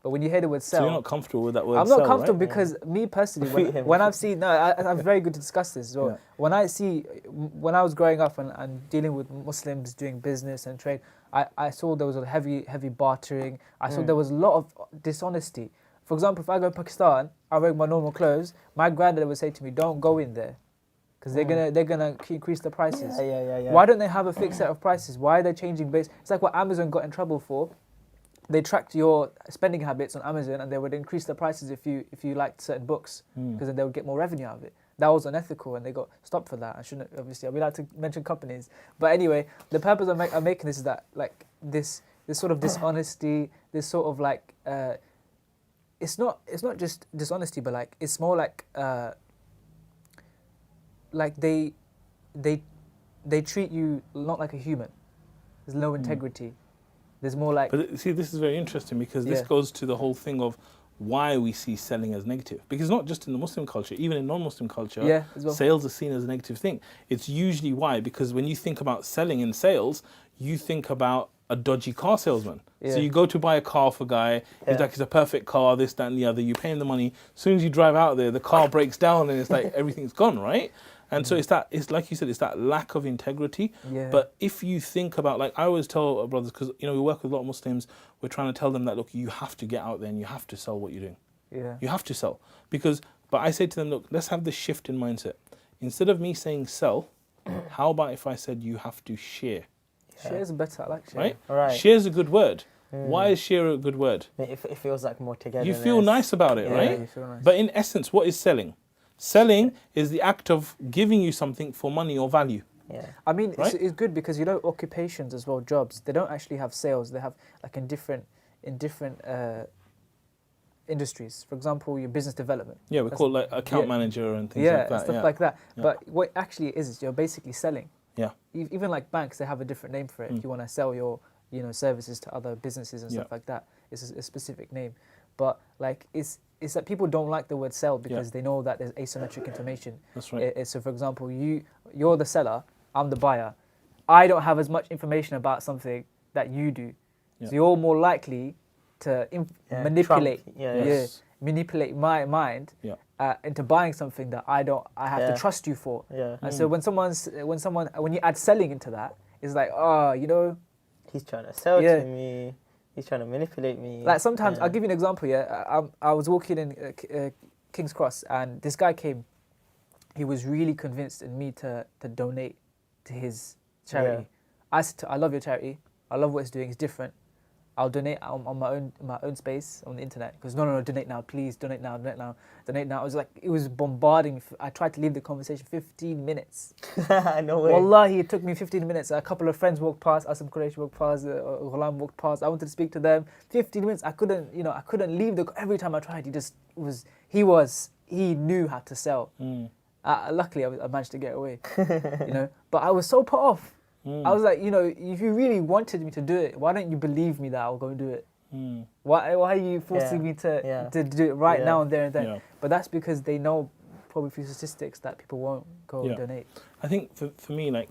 But when you hear the word sell, So you're not comfortable with that word I'm sell, not comfortable right? because me personally, when I've seen, I'm very good to discuss this as well. Yeah. When I was growing up and dealing with Muslims doing business and trade, I saw there was a heavy bartering. I saw there was a lot of dishonesty. For example, if I go to Pakistan, I wear my normal clothes. My granddad would say to me, "Don't go in there, because they're gonna increase the prices." Yeah. Why don't they have a fixed set of prices? Why are they changing base? It's like what Amazon got in trouble for. They tracked your spending habits on Amazon, and they would increase the prices if you liked certain books, because then they would get more revenue out of it. That was unethical, and they got stopped for that. I shouldn't, obviously. We like to mention companies, but anyway, the purpose I'm making this is that like this sort of dishonesty, this sort of like it's not just dishonesty, but like it's more like they treat you not like a human. There's no integrity. There's more like... But see, this is very interesting because this goes to the whole thing of why we see selling as negative. Because not just in the Muslim culture, even in non-Muslim culture, as well. Sales are seen as a negative thing. It's usually why, because when you think about selling in sales, you think about a dodgy car salesman. So you go to buy a car for a guy, he's like, it's a perfect car, this, that, and the other. You pay him the money. As soon as you drive out there, the car breaks down and it's like everything's gone, right? And so it's like you said, it's that lack of integrity. Yeah. But if you think about, like I always tell brothers, because we work with a lot of Muslims, we're trying to tell them that, look, you have to get out there and you have to sell what you're doing. Yeah. You have to sell. But I say to them, look, let's have this shift in mindset. Instead of me saying sell, how about if I said you have to share? Share is better. I like share. Right? Right. Share is a good word. Why is share a good word? It feels like more together. You feel nice about it, right? You feel nice. But in essence, what is selling? Selling is the act of giving you something for money or value. Yeah. I mean, Right? it's good because occupations as well, jobs. They don't actually have sales. They have like in different industries. For example, your business development. Yeah, we call it like account manager and things like that. Stuff like that. But what actually is you're basically selling. Yeah. Even like banks, they have a different name for it. If you want to sell your services to other businesses and stuff like that, it's a specific name. But like it's that people don't like the word sell because they know that there's asymmetric information. That's right. So for example, you're the seller, I'm the buyer. I don't have as much information about something that you do. So you're more likely to manipulate manipulate my mind into buying something that I have to trust you for. And so when you add selling into that, it's like, he's trying to sell to me. He's trying to manipulate me. Like sometimes, I'll give you an example. I was walking in King's Cross, and this guy came. He was really convinced in me to donate to his charity. I said, I love your charity. I love what it's doing. It's different. I'll donate on my own space on the internet. Because no, donate now, please, donate now. I was like, it was bombarding me. I tried to leave the conversation 15 minutes. No way. Wallahi, it took me 15 minutes. A couple of friends walked past, Asam Quraysh walked past, Ghulam walked past. I wanted to speak to them. 15 minutes. I couldn't leave. Every time I tried, he knew how to sell. Luckily, I managed to get away. But I was so put off. I was like, if you really wanted me to do it, why don't you believe me that I'll go do it? Why are you forcing me to do it right now and there and then? Yeah. But that's because they know probably through statistics that people won't go donate. I think for me, like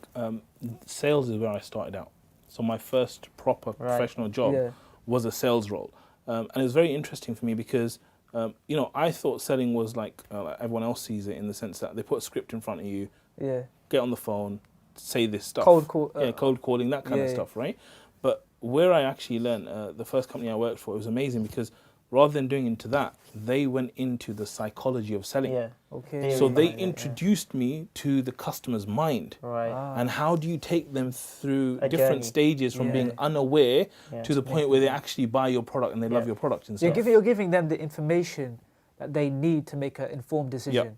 sales is where I started out. So my first proper professional job was a sales role. And it was very interesting for me because, I thought selling was like everyone else sees it in the sense that they put a script in front of you, get on the phone, say this stuff. Cold calling, that kind of stuff, right? But where I actually learned, the first company I worked for, it was amazing because rather than doing into that, they went into the psychology of selling. Yeah. Okay. So they introduced me to the customer's mind. Right. And how do you take them through A different journey. stages from being unaware to the point where they actually buy your product and they love your product and stuff. You're giving them the information that they need to make an informed decision.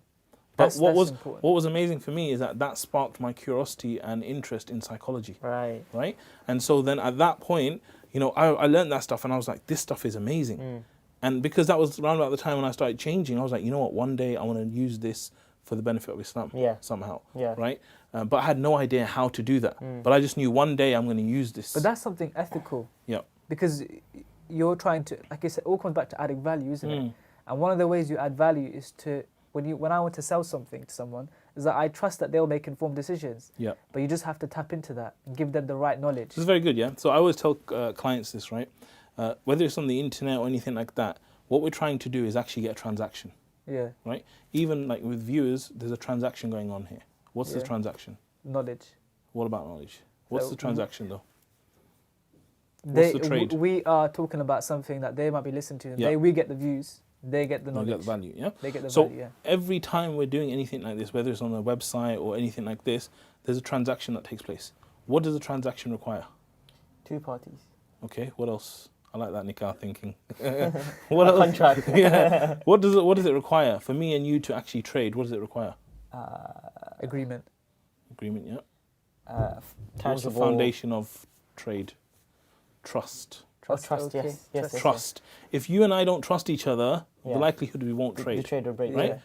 But what was amazing for me is that sparked my curiosity and interest in psychology. Right. And so then at that point, I learned that stuff and I was like, this stuff is amazing. And because that was around about the time when I started changing, I was like, you know what, one day I want to use this for the benefit of Islam somehow. Right. But I had no idea how to do that. But I just knew one day I'm going to use this. But that's something ethical. Yeah. Because you're trying to, like I said, it all comes back to adding value, isn't it? And one of the ways you add value is to, when I want to sell something to someone, is that I trust that they'll make informed decisions. Yeah. But you just have to tap into that and give them the right knowledge. This is very good, yeah. So I always tell clients this, right? whether it's on the internet or anything like that, what we're trying to do is actually get a transaction. Yeah. Right? Even like with viewers, there's a transaction going on here. What's the transaction? Knowledge. What about knowledge? What's So the transaction though? What's the trade? We are talking about something that they might be listening to. Yeah. We get the views. They get the knowledge. They get the value, yeah? They get the so value, yeah. every time we're doing anything like this, whether it's on a website or anything like this, there's a transaction that takes place. What does a transaction require? 2 parties. Okay, what else? I like that nikah thinking. What else? Contract. Yeah. What does it require for me and you to actually trade? What does it require? Agreement. Agreement, yeah. Tangible. What's the foundation of trade? Trust. Trust, okay. yes. Trust. If you and I don't trust each other, Yeah. the likelihood we won't trade. The trade will break, right? yeah.